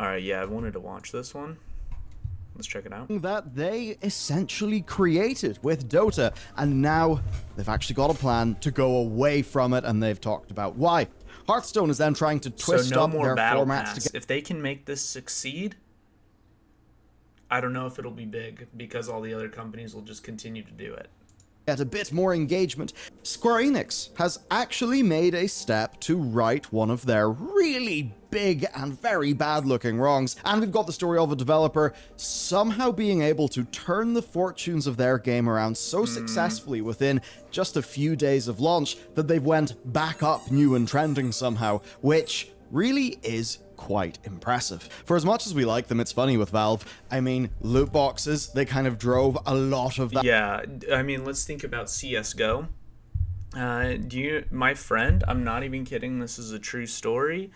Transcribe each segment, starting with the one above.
Alright, yeah, I wanted to watch this one. Let's check it out. That they essentially created with Dota, and now they've actually got a plan to go away from it, and they've talked about why. Hearthstone is then trying to twist up their formats to get... If they can make this succeed, I don't know if it'll be big, because all the other companies will just continue to do it. Get a bit more engagement. Square Enix has actually made a step to right one of their really big and very bad looking wrongs, and we've got the story of a developer somehow being able to turn the fortunes of their game around so successfully within just a few days of launch that they've went back up new and trending somehow, which really is quite impressive. For as much as we like them, it's funny with Valve. I mean, loot boxes, they kind of drove a lot of that. Yeah, I mean, let's think about CSGO. My friend, I'm not even kidding, this is a true story.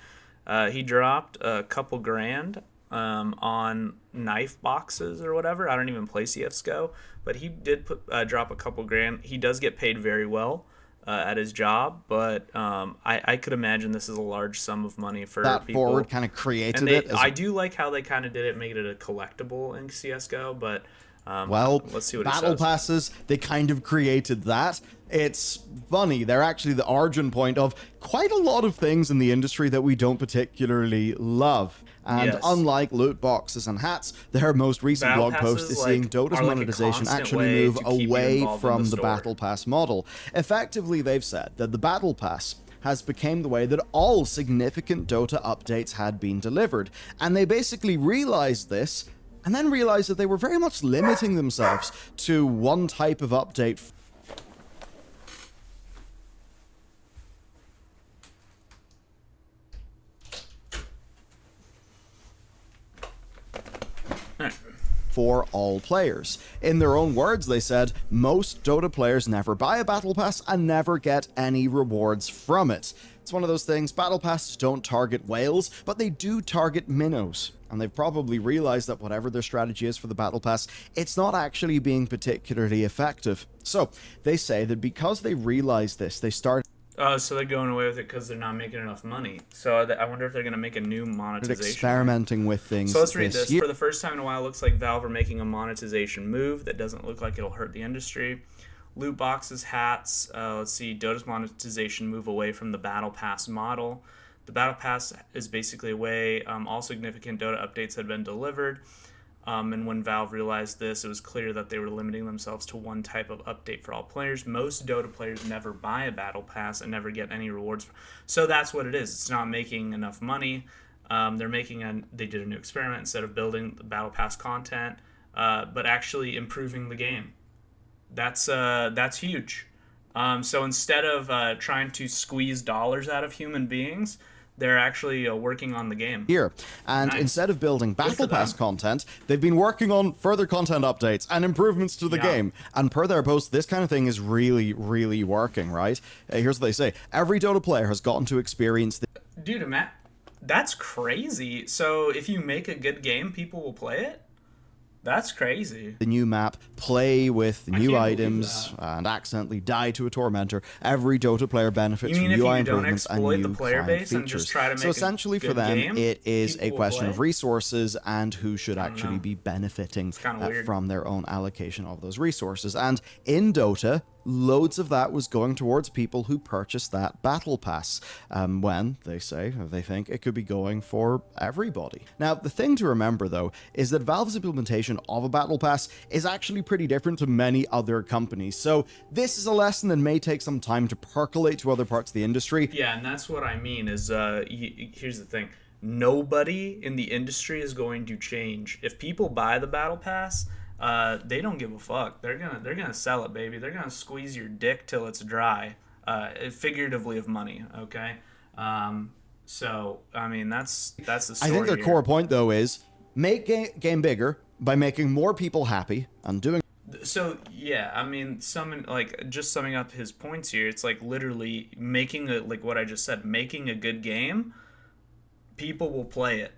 He dropped a couple grand on knife boxes or whatever. I don't even play CSGO, but he did drop a couple grand. He does get paid very well at his job, but I could imagine this is a large sum of money for that people. Forward kind of created and it. I do like how they kind of did it, made it a collectible in CSGO, but well, let's see what battle passes, they kind of created that. It's funny, they're actually the origin point of quite a lot of things in the industry that we don't particularly love. And unlike loot boxes and hats, their most recent blog post is seeing Dota's monetization actually move away from the Battle Pass model. Effectively, they've said that the Battle Pass has become the way that all significant Dota updates had been delivered. And they basically realized this, and then realized that they were very much limiting themselves to one type of update. For all players. In their own words, they said, most Dota players never buy a Battle Pass and never get any rewards from it. It's one of those things, Battle Passes don't target whales, but they do target minnows. And they've probably realized that whatever their strategy is for the Battle Pass, it's not actually being particularly effective. So, they say that because they realized this, they started... So they're going away with it because they're not making enough money. So I wonder if they're going to make a new monetization. Experimenting with things. So let's read this. Year. For the first time in a while, it looks like Valve are making a monetization move that doesn't look like it'll hurt the industry. Loot boxes, hats. Let's see. Dota's monetization move away from the Battle Pass model. The Battle Pass is basically a way all significant Dota updates had been delivered. And when Valve realized this, it was clear that they were limiting themselves to one type of update for all players. Most Dota players never buy a Battle Pass and never get any rewards. So that's what it is. It's not making enough money. They did a new experiment. Instead of building the Battle Pass content, but actually improving the game. That's huge. So instead of trying to squeeze dollars out of human beings, they're actually working on the game here. And instead of building Battle Pass content, they've been working on further content updates and improvements to the game. And per their post, this kind of thing is really, really working, right? Here's what they say. Every Dota player has gotten to experience the... Dude, Matt, that's crazy. So if you make a good game, people will play it? That's crazy. The new map, play with new items, and accidentally die to a tormentor. Every Dota player benefits from UI improvements and new client features. So essentially for them, it is a question of resources and who should actually be benefiting from their own allocation of those resources. And in Dota, loads of that was going towards people who purchased that Battle Pass, when they think it could be going for everybody. Now, the thing to remember, though, is that Valve's implementation of a Battle Pass is actually pretty different to many other companies, so this is a lesson that may take some time to percolate to other parts of the industry. Yeah, and that's what I mean, is, here's the thing. Nobody in the industry is going to change. If people buy the Battle Pass, they don't give a fuck. They're gonna sell it, baby. They're gonna squeeze your dick till it's dry, figuratively of money. Okay, so I mean that's the story. I think their core point though is make game bigger by making more people happy and doing. So yeah, I mean, summing up his points here. It's like literally making what I just said, making a good game. People will play it.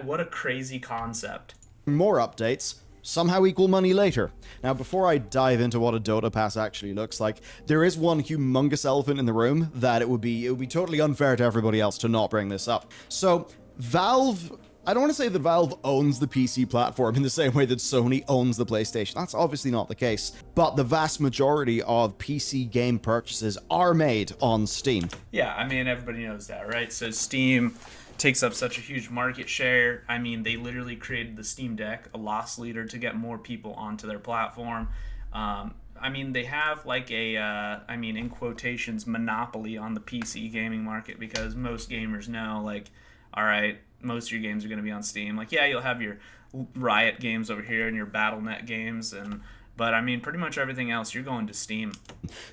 What a crazy concept. More updates somehow equal money later. Now, before I dive into what a Dota Pass actually looks like, there is one humongous elephant in the room that it would be totally unfair to everybody else to not bring this up. So, Valve, I don't want to say that Valve owns the PC platform in the same way that Sony owns the PlayStation. That's obviously not the case. But the vast majority of PC game purchases are made on Steam. Yeah, I mean, everybody knows that, right? So Steam takes up such a huge market share. I mean, they literally created the Steam Deck, a loss leader, to get more people onto their platform. I mean, they have like a, I mean, in quotations, monopoly on the PC gaming market, because most gamers know, like, all right, most of your games are going to be on Steam. Like, yeah, you'll have your Riot games over here and your Battle.net games, but I mean, pretty much everything else, you're going to Steam.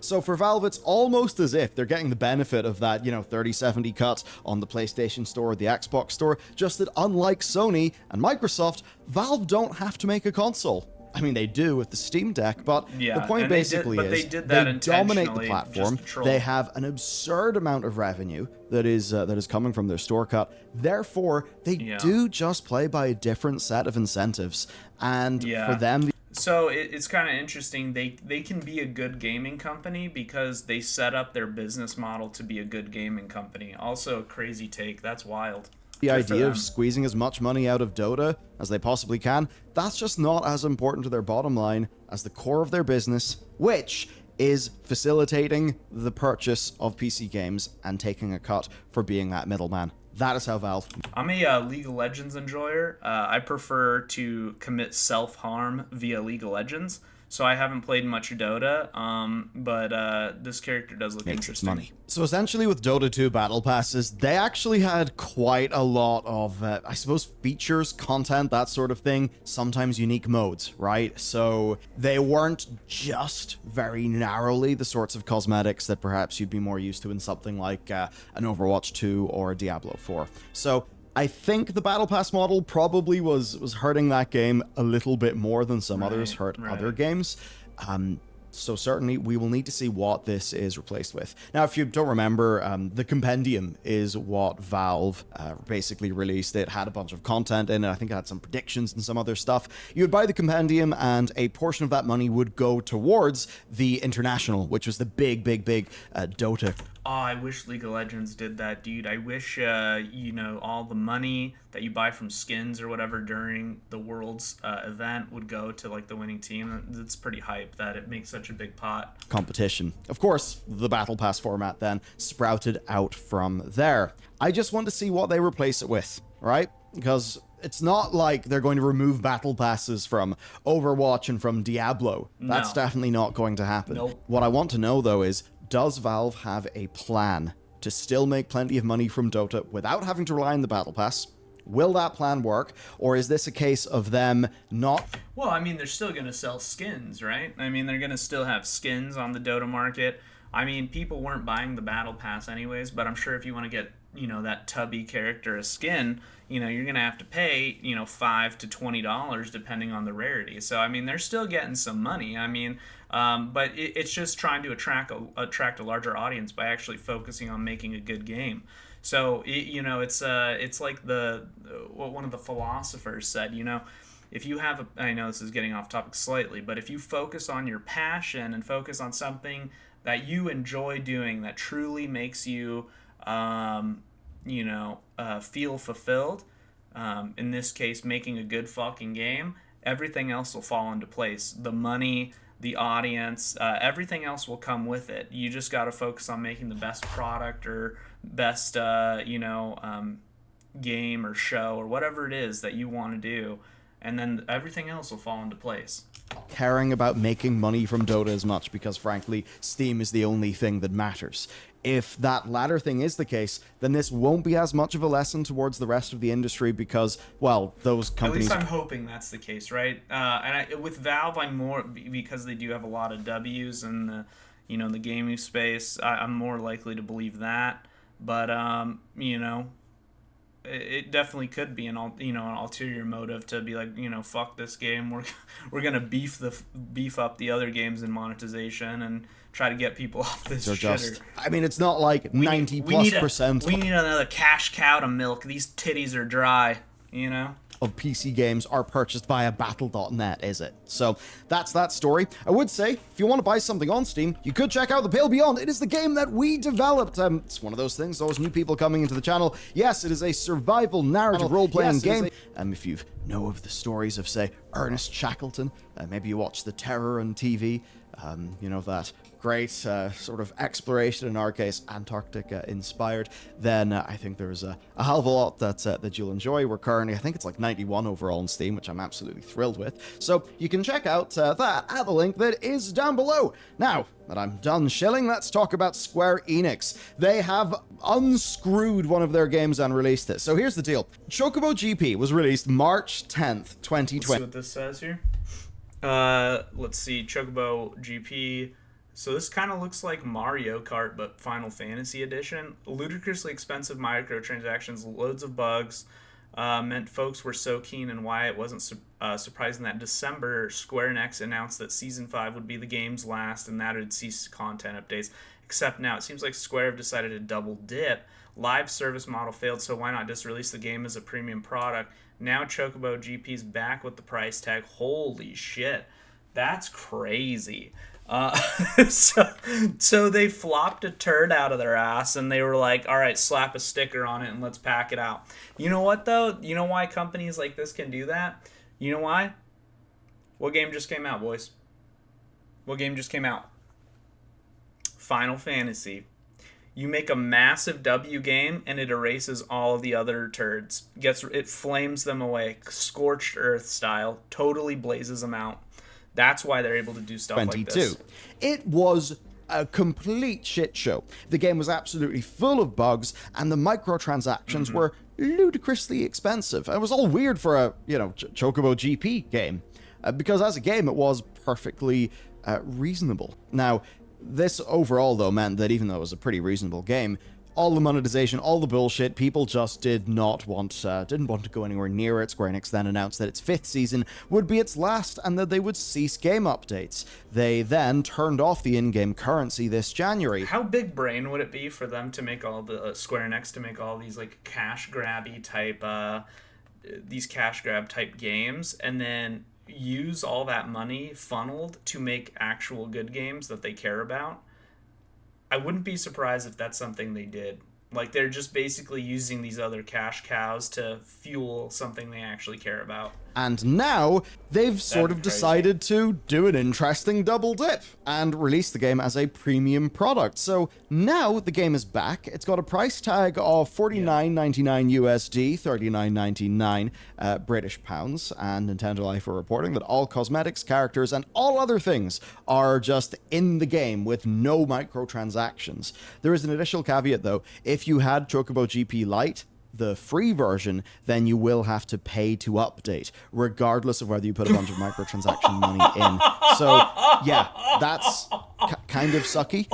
So for Valve, it's almost as if they're getting the benefit of that, 30/70 cut on the PlayStation Store or the Xbox Store, just that unlike Sony and Microsoft, Valve don't have to make a console. I mean, they do with the Steam Deck, but the point basically is they dominate the platform. They have an absurd amount of revenue that is coming from their store cut. Therefore, they do just play by a different set of incentives. And for them... So it's kind of interesting. They can be a good gaming company because they set up their business model to be a good gaming company. Also a crazy take. That's wild. The idea of squeezing as much money out of Dota as they possibly can, that's just not as important to their bottom line as the core of their business, which is facilitating the purchase of PC games and taking a cut for being that middleman. That is how Valve... I'm a League of Legends enjoyer. I prefer to commit self-harm via League of Legends. So I haven't played much Dota, but this character does look interesting. Money. So essentially with Dota 2 Battle Passes, they actually had quite a lot of, I suppose, features, content, that sort of thing, sometimes unique modes, right? So they weren't just very narrowly the sorts of cosmetics that perhaps you'd be more used to in something like an Overwatch 2 or Diablo 4. So I think the Battle Pass model probably was hurting that game a little bit more than some others hurt other games. So certainly we will need to see what this is replaced with. Now, if you don't remember, the Compendium is what Valve basically released. It had a bunch of content in it. I think it had some predictions and some other stuff. You would buy the Compendium and a portion of that money would go towards the International, which was the big Dota. Oh, I wish League of Legends did that, dude. I wish, all the money that you buy from skins or whatever during the Worlds event would go to, like, the winning team. It's pretty hype that it makes such a big pot. Competition. Of course, the Battle Pass format then sprouted out from there. I just want to see what they replace it with, right? Because it's not like they're going to remove Battle Passes from Overwatch and from Diablo. That's definitely not going to happen. Nope. What I want to know, though, is... does Valve have a plan to still make plenty of money from Dota without having to rely on the Battle Pass? Will that plan work? Or is this a case of them not... Well, I mean, they're still going to sell skins, right? I mean, they're going to still have skins on the Dota market. I mean, people weren't buying the Battle Pass anyways, but I'm sure if you want to get, that tubby character a skin, you're going to have to pay, $5 to $20 depending on the rarity. So, I mean, they're still getting some money. I mean... but it's just trying to attract a larger audience by actually focusing on making a good game. So it's like what one of the philosophers said. If you have I know this is getting off topic slightly, but if you focus on your passion and focus on something that you enjoy doing that truly makes you feel fulfilled. In this case, making a good fucking game. Everything else will fall into place. The money, the audience, everything else will come with it. You just got to focus on making the best product or best, game or show or whatever it is that you want to do, and then everything else will fall into place. Caring about making money from Dota as much because, frankly, Steam is the only thing that matters. If that latter thing is the case, then this won't be as much of a lesson towards the rest of the industry because, well, those companies... At least I'm hoping that's the case, right? With Valve, I'm more... Because they do have a lot of W's in the gaming space, I'm more likely to believe that. But, it definitely could be an ulterior motive to be like, fuck this game. We're gonna beef up the other games in monetization and try to get people off this shitter. I mean, it's not like 90+%. We need another cash cow to milk. These titties are dry. of PC games are purchased via battle.net, is it? So that's that story. I would say, if you want to buy something on Steam, you could check out The Pale Beyond. It is the game that we developed. It's one of those things, those new people coming into the channel. Yes, it is a survival narrative role-playing game. If you know of the stories of, say, Ernest Shackleton, maybe you watch The Terror on TV, you know, that great sort of exploration, in our case Antarctica inspired, then I think there's a hell of a lot that you'll enjoy. We're currently, I think it's like 91 overall on Steam, which I'm absolutely thrilled with, so you can check out that at the link that is down below. Now that I'm done shilling, let's talk about Square Enix. They have unscrewed one of their games and released it. So here's the deal. Chocobo GP was released March 10th, 2020. Let's see what this says here. Let's see, Chocobo GP. So this kind of looks like Mario Kart, but Final Fantasy Edition. Ludicrously expensive microtransactions, loads of bugs, meant folks were so keen, and why it wasn't surprising that in December, Square Enix announced that Season 5 would be the game's last, and that it would cease content updates. Except now, it seems like Square have decided to double dip. Live service model failed, so why not just release the game as a premium product? Now Chocobo GP's back with the price tag. Holy shit. That's crazy. So they flopped a turd out of their ass, and they were like, all right, slap a sticker on it and let's pack it out. You know what, though? You know why companies like this can do that? You know why? What game just came out, boys? What game just came out? Final Fantasy. You make a massive W game, and it erases all of the other turds. It flames them away, scorched earth style, totally blazes them out. That's why they're able to do stuff like this. It was a complete shit show. The game was absolutely full of bugs, and the microtransactions were ludicrously expensive. It was all weird for a, you know, Chocobo GP game, because as a game, it was perfectly reasonable. Now, this overall, though, meant that even though it was a pretty reasonable game, all the monetization, all the bullshit, people just didn't want to go anywhere near it. Square Enix then announced that its 5th season would be its last, and that they would cease game updates. They then turned off the in-game currency this January. How big brain would it be for them to make all the Square Enix to make all these like cash grabby type type games, and then use all that money funneled to make actual good games that they care about? I wouldn't be surprised if that's something they did. Like, they're just basically using these other cash cows to fuel something they actually care about. And now, they've sort of decided to do an interesting double dip and release the game as a premium product. So now the game is back. It's got a price tag of $49.99 USD, $39.99 British pounds, and Nintendo Life are reporting that all cosmetics, characters, and all other things are just in the game with no microtransactions. There is an additional caveat, though. If you had Chocobo GP Lite, the free version, then you will have to pay to update, regardless of whether you put a bunch of microtransaction money in. So, yeah, that's kind of sucky.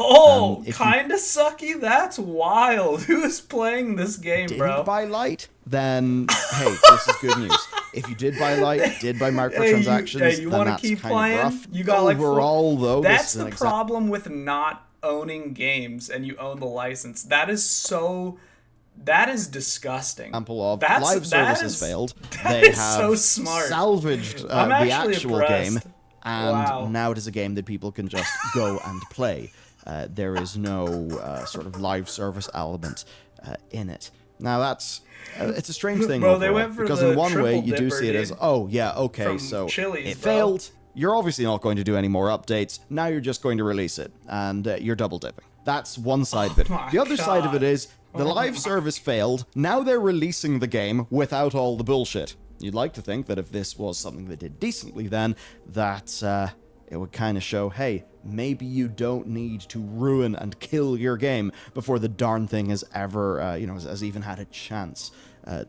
Kind of sucky? That's wild. Who is playing this game, bro? Didn't buy Lite? Then, hey, this is good news. If you did buy Lite, did buy microtransactions, you then that's keep kind playing? of rough. You got overall, though, that's the problem with not owning games and you own the license. That is disgusting. Example of live services failed. They have so smart. Salvaged the actual game, and now it is a game that people can just go and play. There is no sort of live service element in it. Now that's it's a strange thing, bro. They went for because in one way you do see it as, oh yeah, okay, so it failed. You're obviously not going to do any more updates. Now you're just going to release it, and you're double dipping. That's one side of it. The other side of it is, the live service failed, now they're releasing the game without all the bullshit. You'd like to think that if this was something they did decently then, that it would kind of show, hey, maybe you don't need to ruin and kill your game before the darn thing has ever, has even had a chance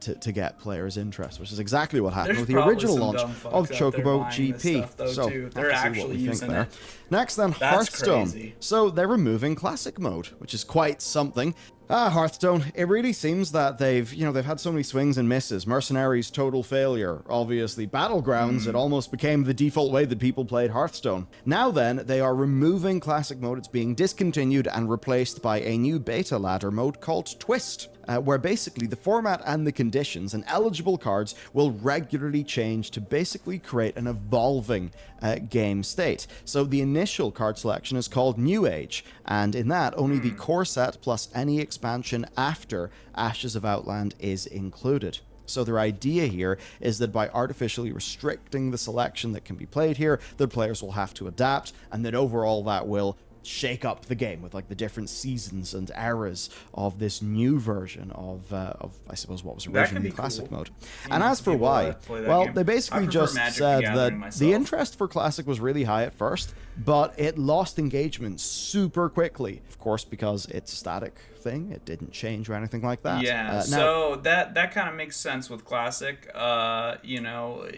to get players' interest, which is exactly what happened with the original launch of Chocobo GP. So, they're actually using it. Next then, Hearthstone. So they're removing Classic Mode, which is quite something. Hearthstone, it really seems that they've had so many swings and misses. Mercenaries, total failure. Obviously, Battlegrounds, it almost became the default way that people played Hearthstone. Now then, they are removing Classic Mode. It's being discontinued and replaced by a new beta ladder mode called Twist. where basically the format and the conditions and eligible cards will regularly change to basically create an evolving game state. So the initial card selection is called New Age, and in that, only the core set plus any expansion after Ashes of Outland is included. So their idea here is that by artificially restricting the selection that can be played here, the players will have to adapt, and then overall that will shake up the game with like the different seasons and eras of this new version of I suppose what was originally classic mode. And as for why, well, they basically just said that the interest for classic was really high at first, but it lost engagement super quickly. Of course, because it's a static thing, it didn't change or anything like that. Yeah, so that kind of makes sense with classic. You know,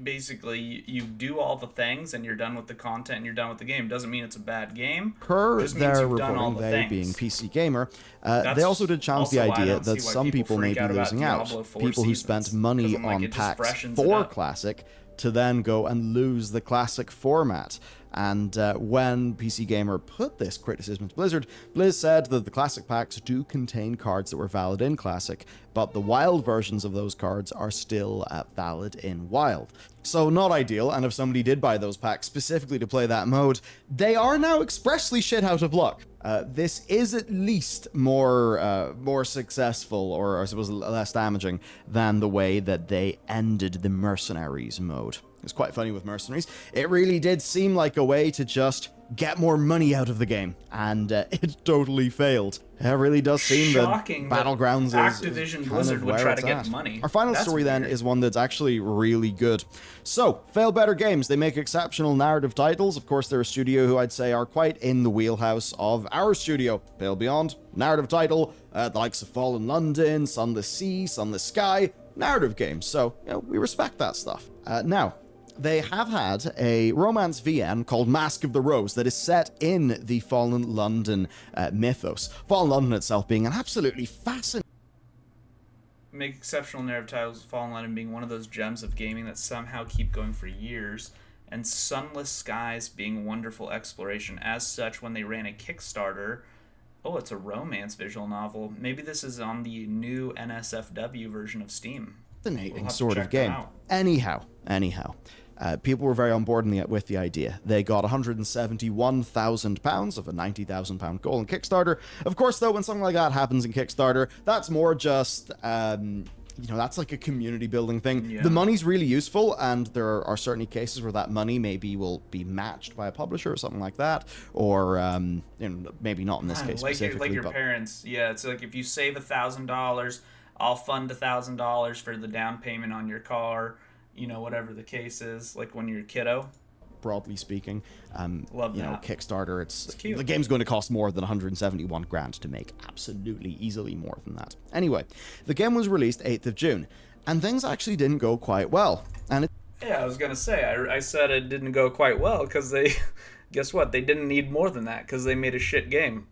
basically you do all the things and you're done with the content and you're done with the game. Doesn't mean it's a bad game. Per their reporting, they being PC Gamer, they also did challenge the idea that some people may be losing out. People who spent money on packs for classic to then go and lose the classic format. And when PC Gamer put this criticism to Blizzard, Blizz said that the classic packs do contain cards that were valid in classic, but the wild versions of those cards are still valid in wild. So not ideal, and if somebody did buy those packs specifically to play that mode, they are now expressly shit out of luck. This is at least more successful, or I suppose less damaging, than the way that they ended the Mercenaries mode. It's quite funny with Mercenaries. It really did seem like a way to just get more money out of the game, and it totally failed. It really does seem that Battlegrounds is Activision Blizzard would try to get money. Our final story then is one that's actually really good. So, Fail Better Games, they make exceptional narrative titles. Of course, they're a studio who I'd say are quite in the wheelhouse of our studio. Pale Beyond, narrative title, the likes of Fallen London, Sunless Sea, Sunless Sky, narrative games. So, you know, we respect that stuff. Now, they have had a romance VN called Mask of the Rose that is set in the Fallen London mythos. Fallen London itself being an absolutely fascinating... Make exceptional narrative titles, Fallen London being one of those gems of gaming that somehow keep going for years, and Sunless Skies being wonderful exploration. As such, when they ran a Kickstarter, oh, it's a romance visual novel. Maybe this is on the new NSFW version of Steam. Fascinating sort of game. Anyhow. People were very on board with the idea. They got £171,000 of a £90,000 goal in Kickstarter. Of course, though, when something like that happens in Kickstarter, that's more just, you know, that's like a community building thing. Yeah. The money's really useful, and there are certainly cases where that money maybe will be matched by a publisher or something like that, or you know, maybe not in this case specifically. Like your parents, yeah. It's like if you save $1,000, I'll fund $1,000 for the down payment on your car. You know, whatever the case is, like when you're a kiddo. Broadly speaking, Love you that. know, Kickstarter, it's cute. The game's going to cost more than 171 grand to make. Absolutely, easily more than that. Anyway, the game was released 8th of June, and things actually didn't go quite well. And yeah, I was gonna say, I said it didn't go quite well because they, guess what? They didn't need more than that because they made a shit game.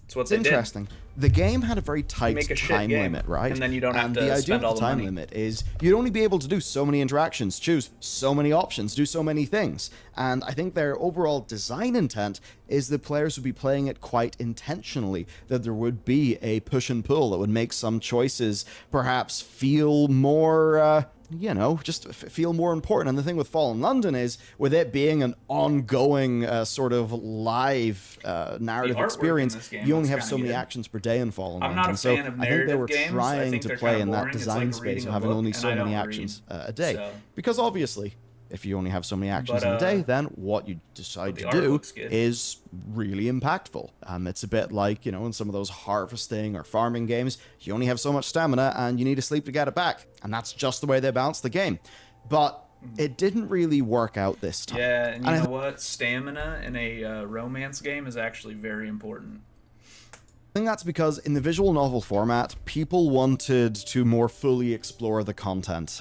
That's what they did. Interesting. The game had a very tight time limit, right? And then you don't have to spend all the money. The idea of the time limit is you'd only be able to do so many interactions, choose so many options, do so many things. And I think their overall design intent is that players would be playing it quite intentionally, that there would be a push and pull that would make some choices perhaps feel more... you know, just feel more important. And the thing with Fallen London is, with it being an ongoing sort of live narrative experience, you only have so many actions per day in Fallen London. I'm not a fan of narrative games. I think they were trying to play in that design space of having only so many actions a day. Because obviously, if you only have so many actions in a day, then what you decide to do is really impactful. It's a bit like, you know, in some of those harvesting or farming games, you only have so much stamina and you need to sleep to get it back. And that's just the way they balance the game. But it didn't really work out this time. Yeah, and you know what? Stamina in a romance game is actually very important. I think that's because in the visual novel format, people wanted to more fully explore the content.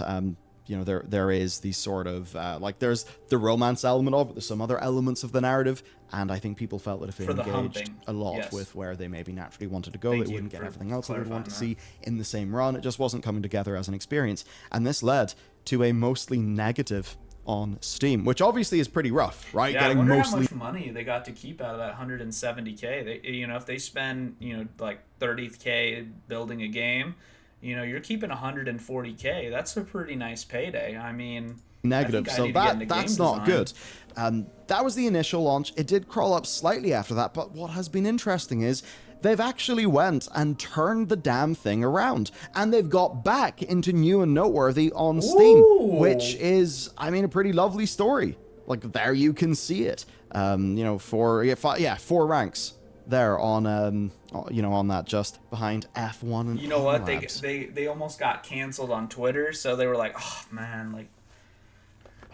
You know, there is the sort of, like, there's the romance element of it, there's some other elements of the narrative, and I think people felt that if they engaged a lot with where they maybe naturally wanted to go, they wouldn't get everything else they would want to see in the same run. It just wasn't coming together as an experience, and this led to a mostly negative on Steam, which obviously is pretty rough, right? Yeah, getting I wonder how much money they got to keep out of that 170K. They, if they spend, like 30K building a game, you're keeping 140K. That's a pretty nice payday. I mean, negative, so that's not good. That was the initial launch. It did crawl up slightly after that, but what has been interesting is they've actually went and turned the damn thing around, and they've got back into new and noteworthy on Steam, which is, I mean, a pretty lovely story. Like, there you can see it. 4 ranks there on on that, just behind F1 and you know what, they almost got canceled on Twitter, so they were like, oh man, like,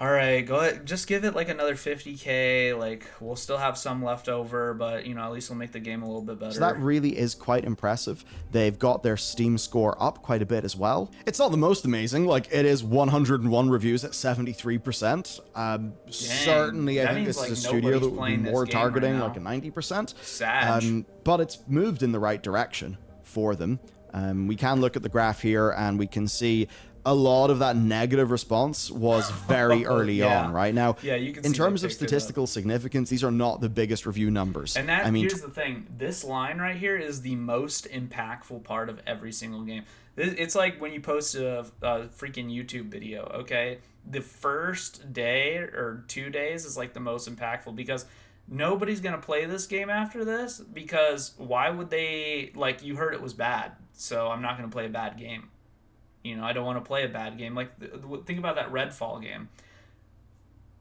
all right, go ahead, just give it like another 50K. Like, we'll still have some left over, but at least we'll make the game a little bit better. So that really is quite impressive. They've got their Steam score up quite a bit as well. It's not the most amazing. Like, it is 101 reviews at 73%. Certainly, I think this is a studio that would be more targeting like a 90%. Sad. But it's moved in the right direction for them. We can look at the graph here, and we can see a lot of that negative response was very early on, right? Now, you can in terms of statistical significance, these are not the biggest review numbers. And that, here's the thing, this line right here is the most impactful part of every single game. It's like when you post a freaking YouTube video, okay? The first day or 2 days is like the most impactful, because nobody's going to play this game after this, because why would they, like, you heard it was bad, so I'm not going to play a bad game. I don't want to play a bad game. Like, think about that Redfall game.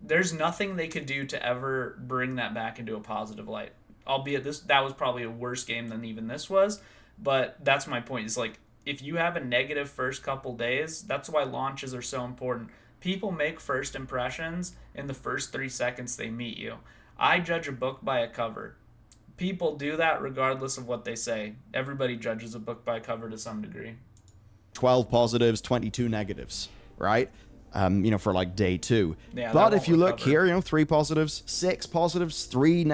There's nothing they could do to ever bring that back into a positive light. Albeit that was probably a worse game than even this was. But that's my point. Is like, if you have a negative first couple days, that's why launches are so important. People make first impressions in the first 3 seconds they meet you. I judge a book by a cover. People do that regardless of what they say. Everybody judges a book by a cover to some degree. 12 positives, 22 negatives, right? For like day 2. Yeah, but if you look here, 3 positives, 6 positives, 3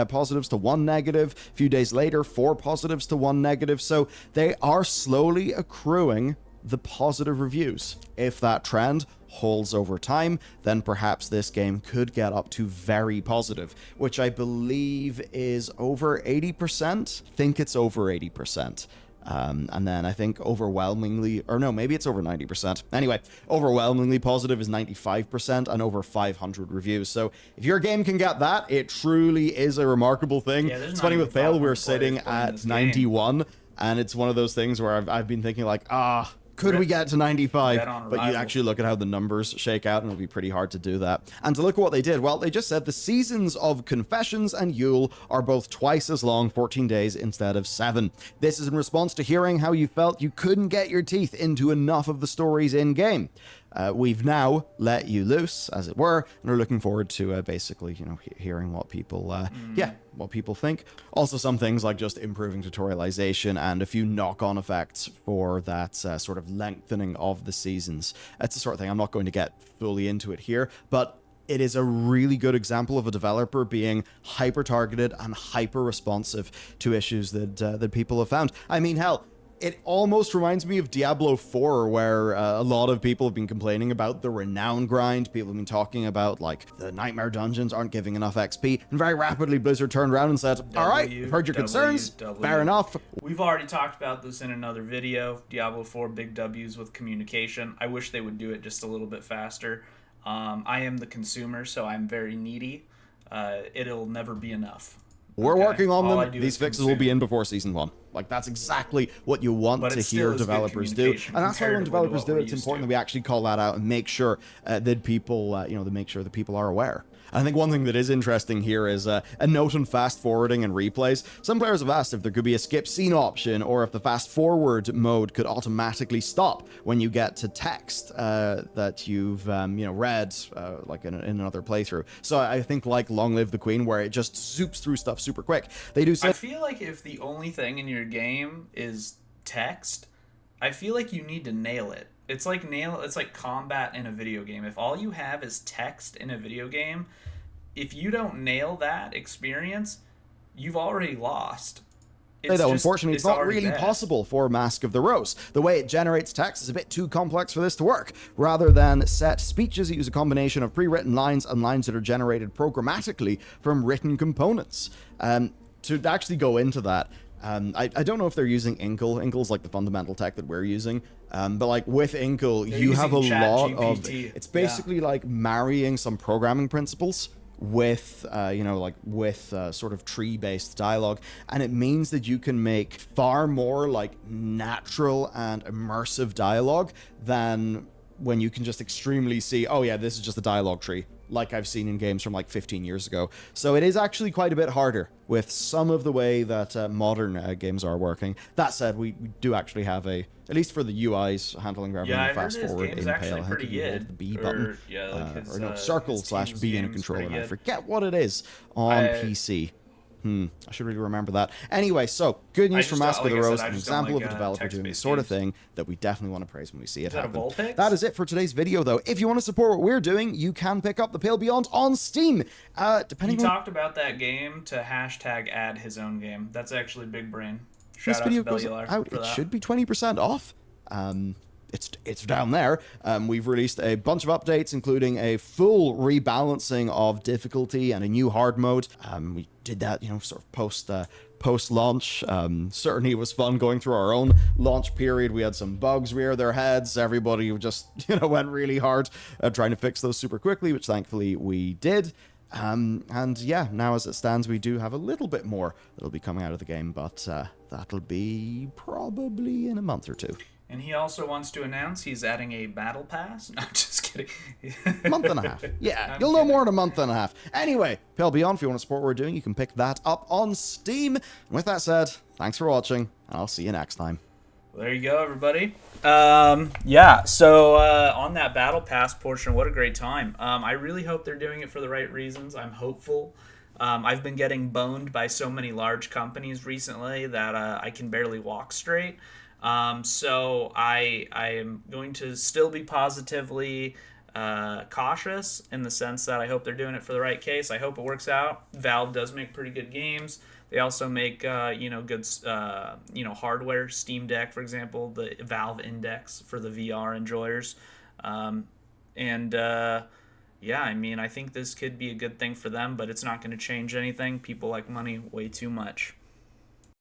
positives to 1 negative. A few days later, 4 positives to 1 negative. So they are slowly accruing the positive reviews. If that trend holds over time, then perhaps this game could get up to very positive, which I believe is over 80%. I think it's over 80%. And then I think overwhelmingly, or no, maybe it's over 90%. Anyway, overwhelmingly positive is 95% and over 500 reviews. So if your game can get that, it truly is a remarkable thing. Yeah, it's funny with Fail, we're sitting at 91, and it's one of those things where I've been thinking like, could we get to 95? But you actually look at how the numbers shake out, and it'll be pretty hard to do that. And to look at what they did, well, they just said the seasons of Confessions and Yule are both twice as long, 14 days instead of 7. This is in response to hearing how you felt you couldn't get your teeth into enough of the stories in-game. We've now let you loose, as it were, and we're looking forward to basically, hearing what people, what people think. Also, some things like just improving tutorialization and a few knock-on effects for that sort of lengthening of the seasons. That's the sort of thing I'm not going to get fully into it here, but it is a really good example of a developer being hyper-targeted and hyper-responsive to issues that people have found. I mean, hell, it almost reminds me of Diablo 4, where a lot of people have been complaining about the renown grind. People have been talking about, like, the nightmare dungeons aren't giving enough XP. And very rapidly, Blizzard turned around and said, all right, we've heard your concerns. Fair enough. We've already talked about this in another video. Diablo 4, big W's with communication. I wish they would do it just a little bit faster. I am the consumer, so I'm very needy. It'll never be enough. We're working on them. These fixes will be in before Season 1. Like, that's exactly what you want to hear developers do. And that's why when developers do it, it's important that we actually call that out and make sure that people, to make sure that people are aware. I think one thing that is interesting here is a note on fast forwarding and replays. Some players have asked if there could be a skip scene option, or if the fast forward mode could automatically stop when you get to text that you've read like in another playthrough. So I think like Long Live the Queen, where it just zoops through stuff super quick. They do. I feel like if the only thing in your game is text, I feel like you need to nail it. It's like combat in a video game. If all you have is text in a video game, if you don't nail that experience, you've already lost. though, unfortunately, it's not really possible for Mask of the Rose. The way it generates text is a bit too complex for this to work. Rather than set speeches, it uses a combination of pre-written lines and lines that are generated programmatically from written components. To actually go into that, I don't know if they're using Inkle. Inkle's like the fundamental tech that we're using. But like with Inkle, you have a lot of... It's basically like marrying some programming principles with sort of tree-based dialogue, and it means that you can make far more like natural and immersive dialogue than when you can just extremely see, oh yeah, this is just a dialogue tree, like I've seen in games from like 15 years ago. So it is actually quite a bit harder with some of the way that modern games are working. That said, we do actually have at least for the UIs, handling grabbing fast forward in Pale, I think if you hold the B button, circle/B in a controller, and I forget what it is on PC. I should really remember that. Anyway, so good news from Mask of the Rose, an example of a developer doing the sort of thing that we definitely want to praise when we see it happen. That is it for today's video, though. If you want to support what we're doing, you can pick up The Pale Beyond on Steam. He talked about that game to #add his own game. That's actually big brain. Shout out to Bellular out. It should be 20% off. It's down there. We've released a bunch of updates, including a full rebalancing of difficulty and a new hard mode. We did that, sort of post-launch. Certainly it was fun going through our own launch period. We had some bugs rear their heads. Everybody just, went really hard trying to fix those super quickly, which thankfully we did. And yeah, now as it stands, we do have a little bit more that'll be coming out of the game, but that'll be probably in a month or two. And he also wants to announce he's adding a battle pass. No, I'm just kidding. Month and a half. Yeah, you'll know more in a month and a half. Anyway, Pale Beyond, if you want to support what we're doing, you can pick that up on Steam. And with that said, thanks for watching, and I'll see you next time. Well, there you go, everybody. Yeah, so on that battle pass portion, what a great time. I really hope they're doing it for the right reasons. I'm hopeful. I've been getting boned by so many large companies recently that I can barely walk straight. So I am going to still be positively cautious in the sense that I hope they're doing it for the right case. I hope it works out. Valve does make pretty good games. They also make good hardware. Steam Deck, for example, the Valve Index for the VR enjoyers. Yeah, I mean, I think this could be a good thing for them, but it's not going to change anything. People like money way too much.